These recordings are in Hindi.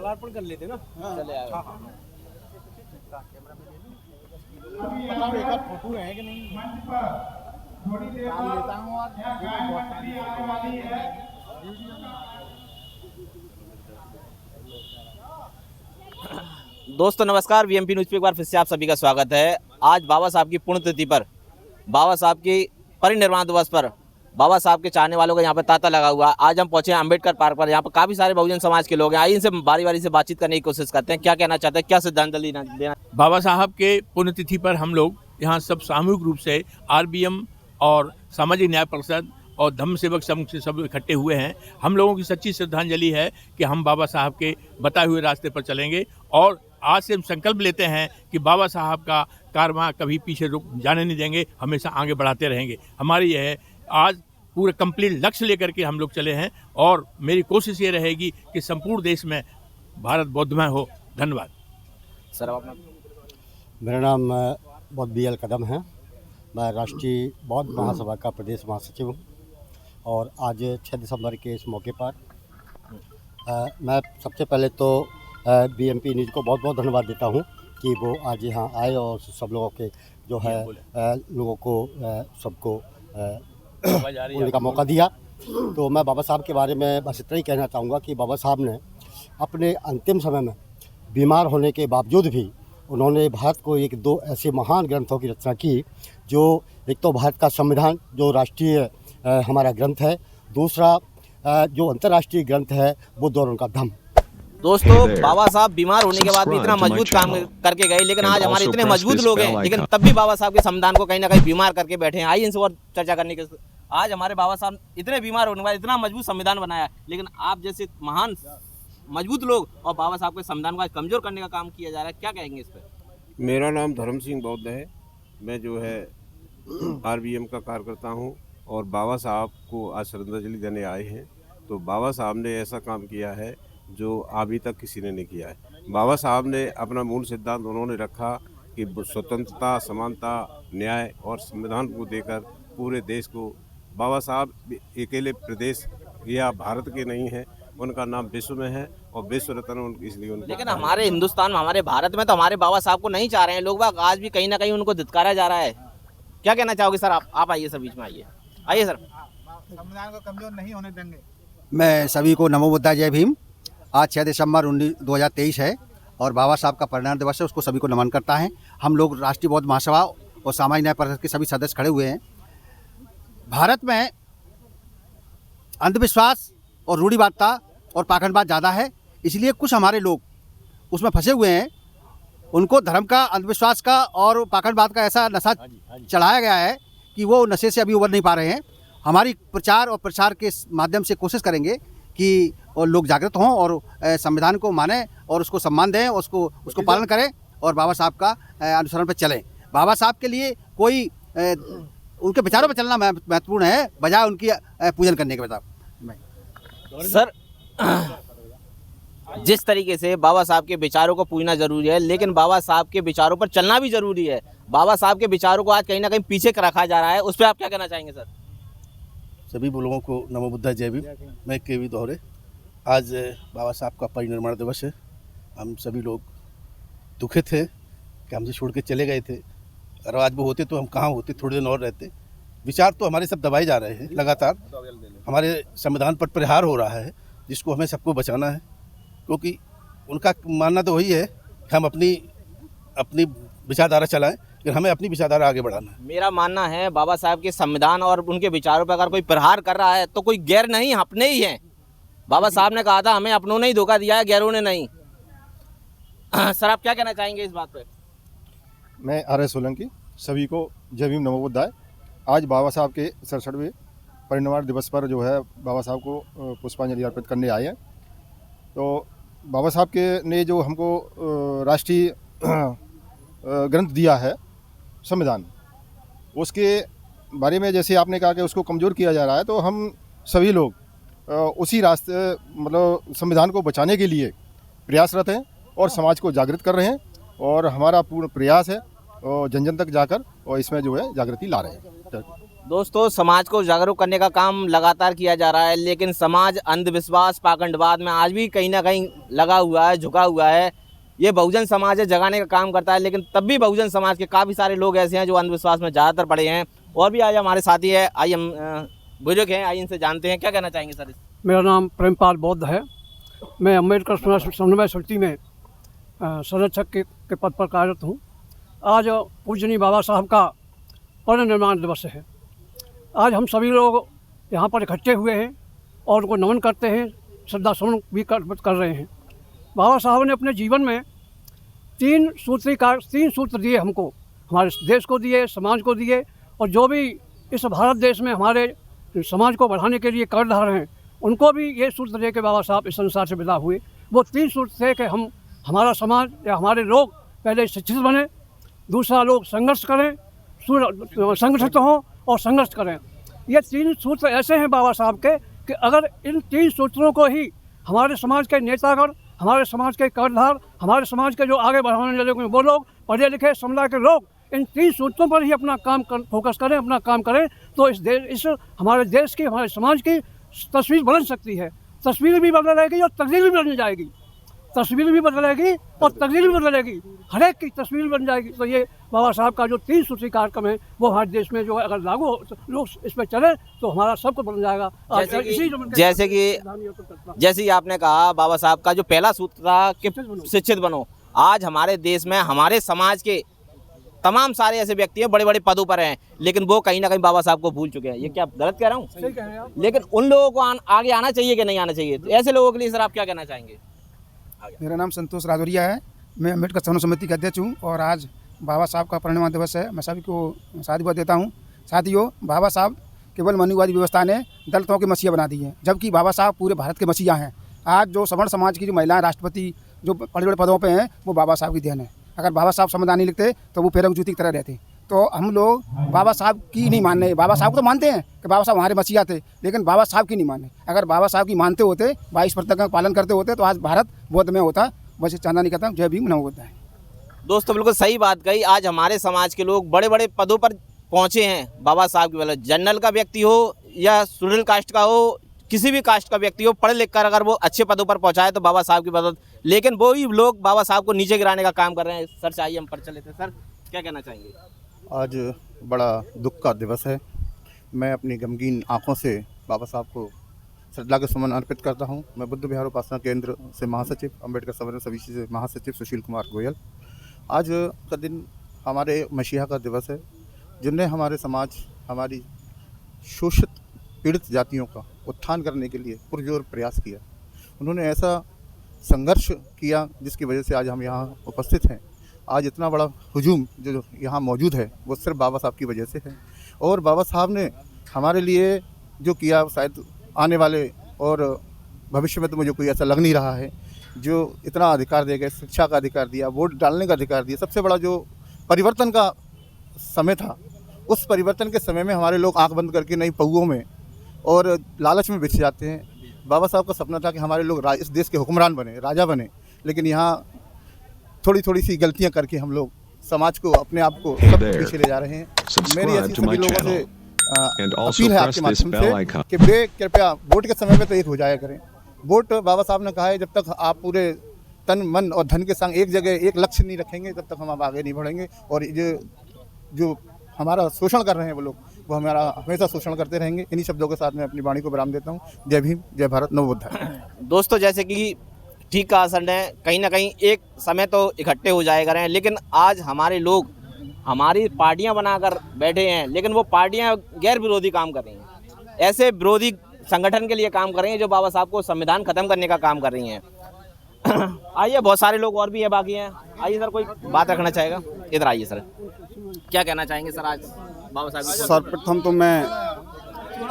लोकार्पण कर लेते ना। चले आए। एक आध फोटो है कि नहीं लेता हूँ और दोस्तों नमस्कार, वीएमपी न्यूज़ पे एक बार फिर से आप सभी का स्वागत है। आज बाबा साहब की पुण्यतिथि पर, बाबा साहब की परिनिर्वाण दिवस पर बाबा साहब के चाहने वालों का यहाँ पर तांता लगा हुआ। आज हम पहुंचे हैं अम्बेडकर पार्क पर। यहाँ पर काफ़ी सारे बहुजन समाज के लोग हैं। आइए इनसे बारी बारी से बातचीत करने की कोशिश करते हैं। क्या कहना चाहते हैं, क्या श्रद्धांजलि देना। बाबा साहब के पुण्यतिथि पर हम लोग यहाँ सब सामूहिक रूप से आरबीएम और सामाजिक न्याय परिषद और धम्म सेवक संघ से सब इकट्ठे हुए हैं। हम लोगों की सच्ची श्रद्धांजलि है कि हम बाबा साहब के बताए हुए रास्ते पर चलेंगे और आज से हम संकल्प लेते हैं कि बाबा साहब का कारवां कभी पीछे रुक जाने नहीं देंगे, हमेशा आगे बढ़ाते रहेंगे। हमारी यह है आज पूरे कंप्लीट लक्ष्य लेकर के हम लोग चले हैं और मेरी कोशिश ये रहेगी कि संपूर्ण देश में भारत बौद्धमय हो। धन्यवाद सर। अपना मेरा नाम बौद्ध BL कदम है। मैं राष्ट्रीय बौद्ध महासभा का प्रदेश महासचिव हूँ और आज 6 दिसंबर के इस मौके पर मैं सबसे पहले तो BMP न्यूज़ को बहुत बहुत धन्यवाद देता हूँ कि वो आज यहाँ आए और सब लोगों के जो है लोगों को सबको बोलने का मौका दिया। तो मैं बाबा साहब के बारे में बस इतना ही कहना चाहूँगा कि बाबा साहब ने अपने अंतिम समय में बीमार होने के बावजूद भी उन्होंने भारत को एक दो ऐसे महान ग्रंथों की रचना की, जो एक तो भारत का संविधान जो राष्ट्रीय हमारा ग्रंथ है, दूसरा जो अंतर्राष्ट्रीय ग्रंथ है बुद्ध और उनका धम्म। दोस्तों बाबा साहब बीमार होने के बाद भी इतना मजबूत काम करके गए, लेकिन आज हमारे इतने मजबूत लोग हैं लेकिन तब भी बाबा साहब के संविधान को कहीं ना कहीं बीमार करके बैठे हैं। आइए इनसे और चर्चा करने के। आज हमारे बाबा साहब इतने बीमार होने के बाद इतना मजबूत संविधान बनाया, लेकिन आप जैसे महान मजबूत लोग और बाबा साहब के संविधान को आज कमजोर करने का काम किया जा रहा है, क्या कहेंगे इस पर? मेरा नाम धर्म सिंह बौद्ध है। मैं जो है आरबीएम का कार्यकर्ता हूँ और बाबा साहब को आज श्रद्धांजलि देने आए हैं। तो बाबा साहब ने ऐसा काम किया है जो अभी तक किसी ने नहीं किया है। बाबा साहब ने अपना मूल सिद्धांत उन्होंने रखा कि स्वतंत्रता, समानता, न्याय और संविधान को देकर पूरे देश को। बाबा साहब अकेले प्रदेश या भारत के नहीं हैं, उनका नाम विश्व में है और विश्व रत्न इसलिए उनको। लेकिन हमारे हिंदुस्तान में, हमारे भारत में तो हमारे बाबा साहब को नहीं चाह रहे हैं लोग बाग। आज भी कहीं ना कहीं उनको धिक्कारा जा रहा है। क्या कहना चाहोगे सर? आप आइए सर, बीच में आइए। आइए सर। संविधान को कमजोर नहीं होने देंगे। मैं सभी को नमो बुद्धा, जय भीम। आज 6 दिसंबर 2023 है और बाबा साहब का परिनिर्वाण दिवस है, उसको सभी को नमन करता है। हम लोग राष्ट्रीय बौद्ध महासभा और सामाजिक न्याय परिषद के सभी सदस्य खड़े हुए हैं। भारत में अंधविश्वास और रूढ़िवादिता और पाखंडवाद ज़्यादा है, इसलिए कुछ हमारे लोग उसमें फंसे हुए हैं। उनको धर्म का, अंधविश्वास का और पाखंडवाद का ऐसा नशा चढ़ाया गया है कि वो नशे से अभी उबर नहीं पा रहे हैं। हमारी प्रचार और प्रसार के माध्यम से कोशिश करेंगे कि और लोग जागृत हों और संविधान को मानें और उसको सम्मान दें, उसको पालन करें और बाबा साहब का अनुसरण पर चलें। बाबा साहब के लिए कोई उनके विचारों पर चलना महत्वपूर्ण है, बजाय उनकी पूजन करने के बजाय। सर जिस तरीके से बाबा साहब के विचारों को पूजना जरूरी है, लेकिन बाबा साहब के विचारों पर चलना भी जरूरी है। बाबा साहब के विचारों को आज कहीं ना कहीं पीछे रखा जा रहा है, उस पर आप क्या कहना चाहेंगे सर? सभी लोगों को नमो बुद्धा, जय भीम। मैं KV दोहरे। आज बाबा साहब का परिनिर्वाण दिवस है। हम सभी लोग दुखित थे कि हमसे छोड़ के चले गए थे। अगर आज वो होते तो हम कहाँ होते, थोड़े दिन और रहते। विचार तो हमारे सब दबाए जा रहे हैं लगातार। हमारे संविधान पर प्रहार हो रहा है, जिसको हमें सबको बचाना है, क्योंकि उनका मानना तो वही है कि हम अपनी विचारधारा चलाएं, लेकिन हमें अपनी विचारधारा आगे बढ़ाना है। मेरा मानना है बाबा साहब के संविधान और उनके विचारों पर अगर कोई प्रहार कर रहा है तो कोई गैर नहीं, अपने ही हैं। बाबा साहब ने कहा था हमें अपनों ने ही धोखा दिया है, गैरों ने नहीं। सर आप क्या कहना चाहेंगे इस बात पे? मैं RS सोलंकी। सभी को जय भीम, नमो बुद्धाय। आज बाबा साहब के 67वें परिनिर्वाण दिवस पर जो है बाबा साहब को पुष्पांजलि अर्पित करने आए हैं। तो बाबा साहब के ने जो हमको राष्ट्रीय ग्रंथ दिया है संविधान, उसके बारे में जैसे आपने कहा कि उसको कमज़ोर किया जा रहा है, तो हम सभी लोग उसी रास्ते मतलब संविधान को बचाने के लिए प्रयासरत हैं और समाज को जागृत कर रहे हैं और हमारा पूर्ण प्रयास है और जन जन तक जाकर और इसमें जो है जागृति ला रहे हैं। दोस्तों, समाज को जागरूक करने का काम लगातार किया जा रहा है, लेकिन समाज अंधविश्वास पाखंडवाद में आज भी कहीं ना कहीं लगा हुआ है, झुका हुआ है। ये बहुजन समाज है, जगाने का काम करता है, लेकिन तब भी बहुजन समाज के काफ़ी सारे लोग ऐसे हैं जो अंधविश्वास में ज़्यादातर पड़े हैं। और भी आज हमारे साथी है, आइए हम बुजुर्ग हैं, आइए इनसे जानते हैं क्या कहना चाहेंगे सर। मेरा नाम प्रेमपाल बौद्ध है। मैं अम्बेडकर समन्वय समिति में संरक्षक के पद पर कार्यरत हूँ। आज पूजनीय बाबा साहब का परिनिर्वाण दिवस है। आज हम सभी लोग यहाँ पर इकट्ठे हुए हैं और उनको नमन करते हैं, श्रद्धा सुमन भी कर रहे हैं। बाबा साहब ने अपने जीवन में तीन सूत्र दिए हमको, हमारे देश को दिए, समाज को दिए, और जो भी इस भारत देश में हमारे समाज को बढ़ाने के लिए कर्णधार हैं उनको भी ये सूत्र दे के बाबा साहब इस संसार से विदा हुए। वो तीन सूत्र थे कि हमारा समाज या हमारे लोग पहले शिक्षित बने, दूसरा लोग संघर्ष करें, संगठित हों और संघर्ष करें। ये तीन सूत्र ऐसे हैं बाबा साहब के कि अगर इन तीन सूत्रों को ही हमारे समाज के नेतागण, हमारे समाज के कर्णधार, हमारे समाज के जो आगे बढ़ाने वाले वो लोग, पढ़े लिखे समुदाय के लोग इन तीन सूत्रों पर ही अपना काम फोकस करें, अपना काम करें, तो इस हमारे देश की, हमारे समाज की तस्वीर बदल सकती है। तस्वीर भी बदलेगी और तकदीर भी बदल जाएगी। तस्वीर भी बदलेगी और तकदीर भी बदलेगी, हर एक की तस्वीर बन जाएगी। तो ये बाबा साहब का जो तीन सूत्री कार्यक्रम है वो हमारे देश में जो है अगर लागू लोग इस पर चले तो हमारा सब कुछ बदल जाएगा। जैसे कि आपने कहा बाबा साहब का जो पहला सूत्र था कि शिक्षित बनो, आज हमारे देश में हमारे समाज के तमाम सारे ऐसे व्यक्ति हैं, बड़े बड़े पदों पर हैं, लेकिन वो कहीं ना कहीं बाबा साहब को भूल चुके हैं। ये क्या गलत कह रहा हूँ? सही कह रहे हैं आप। लेकिन उन लोगों को आगे आना चाहिए कि नहीं आना चाहिए? तो ऐसे लोगों के लिए सर आप क्या कहना चाहेंगे? मेरा नाम संतोष राजौरिया है। मैं अम्बेडकर समन्वय समिति का अध्यक्ष हूँ और आज बाबा साहब का परिनिर्वाण दिवस है। मैं सभी को साधुवाद देता हूँ। साथियों, बाबा साहब केवल मनुवादी व्यवस्था ने दलितों के मसीहा बना दी है, जबकि बाबा साहब पूरे भारत के मसीहा हैं। आज जो सवर्ण समाज की जो महिलाएं राष्ट्रपति जो बड़े बड़े पदों पे हैं वो बाबा साहब की देन है। अगर बाबा साहब संविधान नहीं लिखते तो वो पैरों की जूती की तरह रहते। तो हम लोग बाबा साहब की नहीं मान रहे। बाबा साहब को तो मानते हैं कि बाबा साहब हमारे मसीहा थे, लेकिन बाबा साहब की नहीं माने। अगर बाबा साहब की मानते होते, 22% का पालन करते होते तो आज भारत बौद्ध में होता। बस चांदा नहीं कहता, जय भीम नमो बुद्धाय। दोस्तों, बिल्कुल सही बात कही। आज हमारे समाज के लोग बड़े बड़े पदों पर पहुँचे हैं बाबा साहब की वजह। जनरल का व्यक्ति हो या शेड्यूल कास्ट का हो, किसी भी कास्ट का व्यक्ति हो, पढ़ लिख कर अगर वो अच्छे पदों पर पहुँचाए तो बाबा साहब की मदद। लेकिन वो ही लोग बाबा साहब को नीचे गिराने का काम कर रहे हैं। सर चाहिए हम पर चले थे, सर क्या कहना चाहेंगे? आज बड़ा दुख का दिवस है। मैं अपनी गमगीन आंखों से बाबा साहब को श्रद्धा के सुमन अर्पित करता हूं। मैं बुद्ध विहार उपासना केंद्र से महासचिव, अम्बेडकर समन्वय समिति से महासचिव सुशील कुमार गोयल। आज का दिन हमारे मसीहा का दिवस है, जिनने हमारे समाज, हमारी शोषित पीड़ित जातियों का उत्थान करने के लिए पुरजोर प्रयास किया। उन्होंने ऐसा संघर्ष किया जिसकी वजह से आज हम यहाँ उपस्थित हैं। आज इतना बड़ा हुजूम जो यहाँ मौजूद है वो सिर्फ बाबा साहब की वजह से है। और बाबा साहब ने हमारे लिए जो किया, शायद आने वाले और भविष्य में तो मुझे कोई ऐसा लग नहीं रहा है जो इतना अधिकार दे गए। शिक्षा का अधिकार दिया, वोट डालने का अधिकार दिया। सबसे बड़ा जो परिवर्तन का समय था, उस परिवर्तन के समय में हमारे लोग आँख बंद करके नई पौओं में और लालच में बिछ जाते हैं। बाबा साहब का सपना था कि हमारे लोग इस देश के हुक्मरान बने, राजा बने, लेकिन यहाँ थोड़ी सी गलतियां करके हम लोग समाज को, अपने आप को सब पीछे ले जा रहे हैं। मेरी ऐसी सभी लोगों से अपील है आपके माध्यम से कि वे कृपया वोट के समय में तो एक हो जाया करें। वोट, बाबा साहब ने कहा है, जब तक आप पूरे तन मन और धन के संग एक जगह एक लक्ष्य नहीं रखेंगे तब तक हम आगे नहीं बढ़ेंगे। और ये जो हमारा शोषण कर रहे हैं वो लोग, वो हमारा हमेशा शोषण करते रहेंगे। इन्हीं शब्दों के साथ मैं अपनी वाणी को विराम देता हूँ। जय भीम, जय भारत, नमो बुद्धाय। दोस्तों, जैसे कि ठीक कहा सर ने, कहीं ना कहीं एक समय तो इकट्ठे हो जाएगा रहे हैं, लेकिन आज हमारे लोग हमारी पार्टियां बनाकर बैठे हैं, लेकिन वो पार्टियां गैर विरोधी काम कर रही हैं। ऐसे विरोधी संगठन के लिए काम कर रही हैं जो बाबा साहब को संविधान खत्म करने का काम कर रही हैं। आइए, बहुत सारे लोग और भी है बाकी हैं। आइए सर, कोई बात रखना चाहेगा? इधर आइए सर, क्या कहना चाहेंगे सर आज बाबा साहब? सर्वप्रथम तो मैं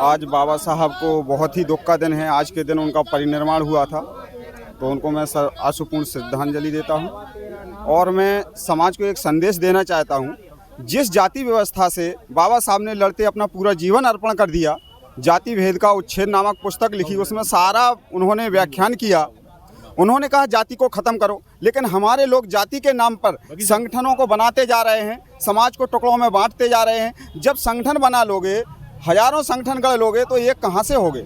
आज बाबा साहब को बहुत ही दुख का दिन है। आज के दिन उनका परिनिर्वाण हुआ था, तो उनको मैं आशुपूर्ण श्रद्धांजलि देता हूं। और मैं समाज को एक संदेश देना चाहता हूं, जिस जाति व्यवस्था से बाबा साहब ने लड़ते अपना पूरा जीवन अर्पण कर दिया, जाति भेद का उच्छेद नामक पुस्तक लिखी, उसमें सारा उन्होंने व्याख्यान किया। उन्होंने कहा जाति को ख़त्म करो, लेकिन हमारे लोग जाति के नाम पर संगठनों को बनाते जा रहे हैं, समाज को टुकड़ों में बांटते जा रहे हैं। जब संगठन बना लोगे हजारों संगठन गढ़ लोगे तो ये कहाँ से होगे।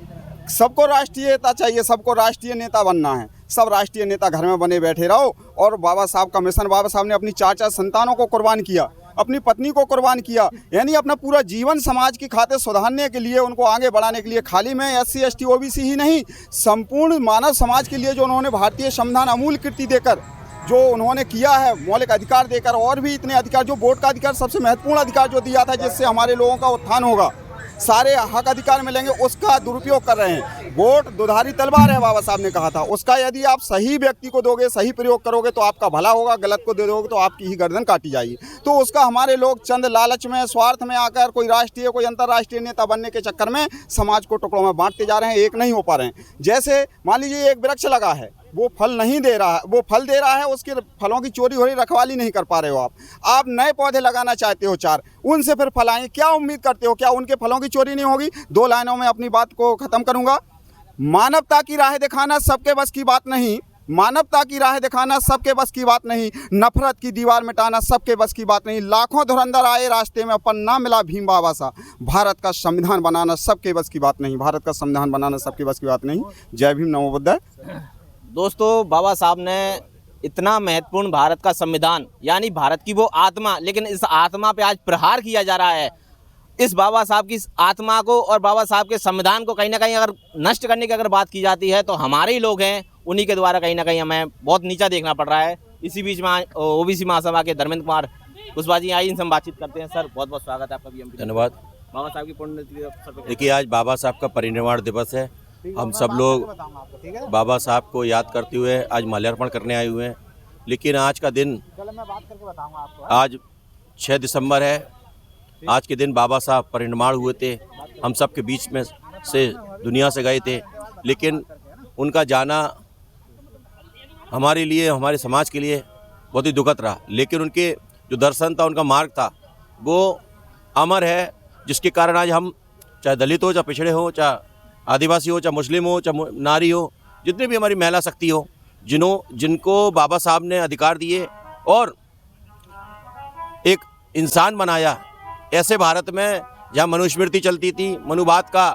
सबको राष्ट्रीयता चाहिए, सबको राष्ट्रीय नेता बनना है। सब राष्ट्रीय नेता घर में बने बैठे रहो। और बाबा साहब का मिशन, बाबा साहब ने अपनी 4 संतानों को कुर्बान किया, अपनी पत्नी को कुर्बान किया, यानी अपना पूरा जीवन समाज की खातिर सुधारने के लिए, उनको आगे बढ़ाने के लिए, खाली में SC ST OBC ही नहीं, संपूर्ण मानव समाज के लिए जो उन्होंने भारतीय संविधान अमूल्य कृति देकर जो उन्होंने किया है, मौलिक अधिकार देकर, और भी इतने अधिकार, जो वोट का अधिकार सबसे महत्वपूर्ण अधिकार जो दिया था जिससे हमारे लोगों का उत्थान होगा, सारे हक अधिकार मिलेंगे, उसका दुरुपयोग कर रहे हैं। वोट दुधारी तलवार है, बाबा साहब ने कहा था। उसका यदि आप सही व्यक्ति को दोगे, सही प्रयोग करोगे तो आपका भला होगा, गलत को दे दोगे तो आपकी ही गर्दन काटी जाएगी। तो उसका हमारे लोग चंद लालच में, स्वार्थ में आकर कोई राष्ट्रीय, कोई अंतर्राष्ट्रीय नेता बनने के चक्कर में समाज को टुकड़ों में बांटते जा रहे हैं, एक नहीं हो पा रहे हैं। जैसे मान लीजिए एक वृक्ष लगा है, वो फल नहीं दे रहा है, वो फल दे रहा है, उसके फलों की चोरी हो रही, रखवाली नहीं कर पा रहे हो आप नए पौधे लगाना चाहते हो 4, उनसे फिर फल आएंगे, क्या उम्मीद करते हो, क्या उनके फलों की चोरी नहीं होगी। 2 लाइनों में अपनी बात को ख़त्म करूंगा। मानवता की राह दिखाना सबके बस की बात नहीं, मानवता की राह दिखाना सबके बस की बात नहीं, नफरत की दीवार मिटाना सबके बस की बात नहीं। लाखों धुरंधर आए रास्ते में पर ना मिला भीम बाबा सा। भारत का संविधान बनाना सबके बस की बात नहीं, भारत का संविधान बनाना सबके बस की बात नहीं। जय भीम, नमो बुद्धाय। दोस्तों, बाबा साहब ने इतना महत्वपूर्ण भारत का संविधान, यानी भारत की वो आत्मा, लेकिन इस आत्मा पे आज प्रहार किया जा रहा है। इस बाबा साहब की आत्मा को और बाबा साहब के संविधान को कहीं ना कहीं अगर नष्ट करने की अगर बात की जाती है तो हमारे ही लोग हैं, उन्हीं के द्वारा कहीं ना कहीं हमें बहुत नीचा देखना पड़ रहा है। इसी बीच में OBC महासभा के धर्मेंद्र कुमार कुशवाहा जी आई, इनसे हम बातचीत करते हैं। सर, बहुत बहुत स्वागत है आपका भी। धन्यवाद। बाबा साहब की पुण्यतिथि। देखिए, आज बाबा साहब का परिनिर्वाण दिवस है। हम सब लोग बाबा साहब को याद करते हुए आज माल्यार्पण करने आए हुए हैं। लेकिन आज का दिन, आज 6 दिसंबर है। आज के दिन बाबा साहब परिनिर्वाण हुए थे, हम सब के बीच में से दुनिया से गए थे। लेकिन उनका जाना हमारे लिए, हमारे समाज के लिए बहुत ही दुखद रहा। लेकिन उनके जो दर्शन था, उनका मार्ग था, वो अमर है, जिसके कारण आज हम, चाहे दलित हो, चाहे पिछड़े हो, चाहे आदिवासी हो, चाहे मुस्लिम हो, चाहे नारी हो, जितनी भी हमारी महिला शक्ति हो, जिनको बाबा साहब ने अधिकार दिए और एक इंसान बनाया, ऐसे भारत में जहाँ मनुस्मृति चलती थी, मनुवाद का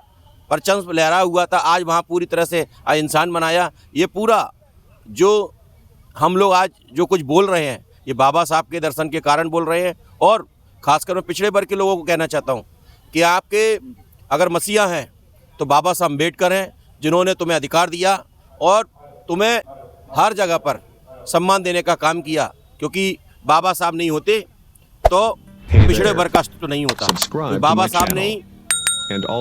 परचम लहरा हुआ था, आज वहाँ पूरी तरह से आज इंसान बनाया। ये पूरा जो हम लोग आज जो कुछ बोल रहे हैं, ये बाबा साहब के दर्शन के कारण बोल रहे हैं। और ख़ासकर मैं पिछड़े वर्ग के लोगों को कहना चाहता हूँ कि आपके अगर मसीहा हैं तो बाबा साहब अम्बेडकर हैं, जिन्होंने तुम्हें अधिकार दिया और तुम्हें हर जगह पर सम्मान देने का काम किया। क्योंकि बाबा साहब नहीं होते तो पिछड़े वर्ग का अस्तित्व नहीं होता। तो बाबा साहब ने ही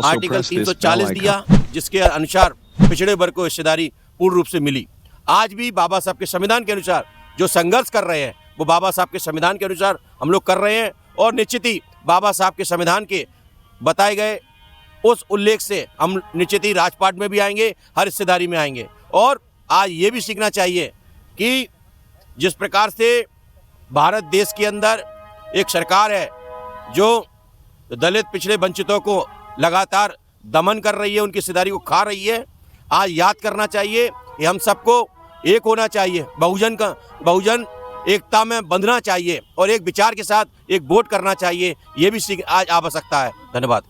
आर्टिकल 340 दिया, जिसके अनुसार पिछड़े वर्ग को हिस्सेदारी पूर्ण रूप से मिली। आज भी बाबा साहब के संविधान के अनुसार जो संघर्ष कर रहे हैं, वो बाबा साहब के संविधान के अनुसार हम लोग कर रहे हैं। और निश्चित ही बाबा साहब के संविधान के बताए गए उस उल्लेख से हम निश्चित ही राजपाट में भी आएंगे, हर हिस्सेदारी में आएंगे। और आज ये भी सीखना चाहिए कि जिस प्रकार से भारत देश के अंदर एक सरकार है जो दलित, पिछड़े, वंचितों को लगातार दमन कर रही है, उनकी हिस्सेदारी को खा रही है, आज याद करना चाहिए कि हम सबको एक होना चाहिए, बहुजन एकता में बंधना चाहिए और एक विचार के साथ एक वोट करना चाहिए। ये भी आज आवश्यकता है। धन्यवाद।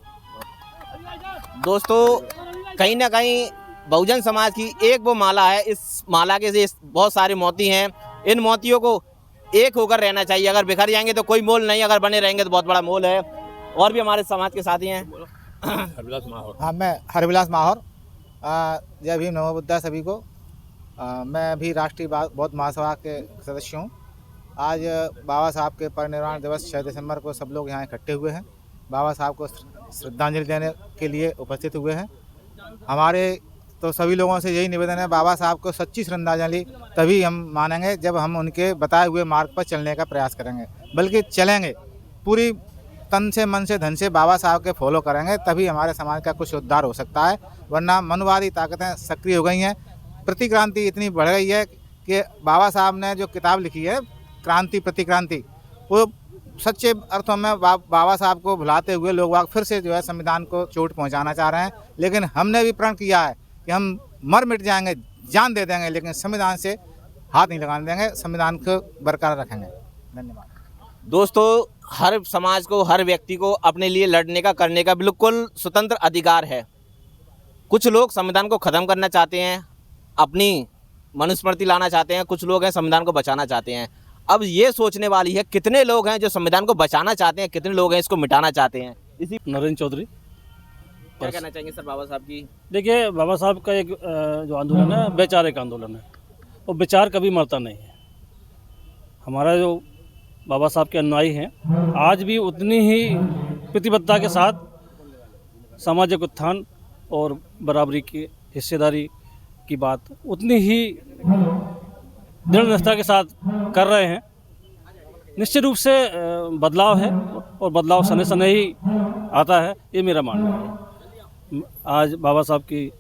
दोस्तों, कहीं ना कहीं बहुजन समाज की एक वो माला है, इस माला के से बहुत सारे मोती हैं। इन मोतियों को एक होकर रहना चाहिए। अगर बिखर जाएंगे तो कोई मोल नहीं, अगर बने रहेंगे तो बहुत बड़ा मोल है। और भी हमारे समाज के साथी हैं। हरविलास माहौर। हाँ, मैं हरविलास माहौर। जय भीम, नमो बुद्धाय सभी को। मैं भी राष्ट्रीय बौद्ध महासभा के सदस्य हूँ। आज बाबा साहब के परिनिर्वाण दिवस 6 दिसंबर को सब लोग यहाँ इकट्ठे हुए हैं, बाबा साहब को श्रद्धांजलि देने के लिए उपस्थित हुए हैं। हमारे तो सभी लोगों से यही निवेदन है, बाबा साहब को सच्ची श्रद्धांजलि तभी हम मानेंगे जब हम उनके बताए हुए मार्ग पर चलने का प्रयास करेंगे, बल्कि चलेंगे पूरी तन से, मन से, धन से बाबा साहब के फॉलो करेंगे, तभी हमारे समाज का कुछ उद्धार हो सकता है। वरना मनुवादी ताकतें सक्रिय हो गई हैं, प्रतिक्रांति इतनी बढ़ गई है कि बाबा साहब ने जो किताब लिखी है क्रांति प्रतिक्रांति, वो सच्चे अर्थों में बाबा साहब को भुलाते हुए लोग फिर से जो है संविधान को चोट पहुंचाना चाह रहे हैं। लेकिन हमने भी प्रण किया है कि हम मर मिट जाएंगे, जान दे देंगे, लेकिन संविधान से हाथ नहीं लगाने देंगे, संविधान को बरकरार रखेंगे। धन्यवाद। दोस्तों, हर समाज को, हर व्यक्ति को अपने लिए लड़ने का, करने का बिल्कुल स्वतंत्र अधिकार है। कुछ लोग संविधान को ख़त्म करना चाहते हैं, अपनी मनुस्मृति लाना चाहते हैं, कुछ लोग हैं संविधान को बचाना चाहते हैं। अब ये सोचने वाली है कितने लोग हैं जो संविधान को बचाना चाहते हैं, कितने लोग हैं इसको मिटाना चाहते हैं। इसी नरेंद्र चौधरी। क्या कहना चाहेंगे सर बाबा साहब की? देखिए, बाबा साहब का एक जो आंदोलन है वैचारिक आंदोलन है, और विचार कभी मरता नहीं है। हमारा जो बाबा साहब के अनुयायी हैं आज भी उतनी ही प्रतिबद्धता के साथ सामाजिक उत्थान और बराबरी की हिस्सेदारी की बात उतनी ही दृढ़ निष्ठा के साथ कर रहे हैं। निश्चित रूप से बदलाव है और बदलाव सने सने ही आता है, ये मेरा मानना है। आज बाबा साहब की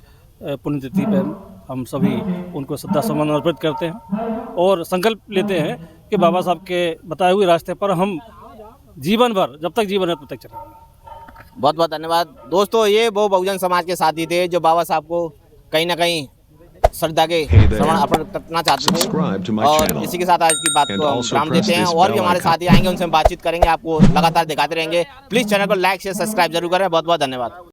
पुण्यतिथि पर हम सभी उनको श्रद्धा सुमन अर्पित करते हैं और संकल्प लेते हैं कि बाबा साहब के बताए हुए रास्ते पर हम जीवन भर, जब तक जीवन है तब तक चलेंगे। बहुत बहुत धन्यवाद दोस्तों। ये वो बहुजन समाज के साथी थे जो बाबा साहब को कहीं ना कहीं श्रद्धा के समान अर्पण करना चाहते थे। और इसी के साथ आज की बात को हम विराम देते हैं। और भी हमारे साथी आएंगे, उनसे हम बातचीत करेंगे, आपको लगातार दिखाते रहेंगे। प्लीज़ चैनल को लाइक शेयर सब्सक्राइब जरूर करें। बहुत बहुत धन्यवाद।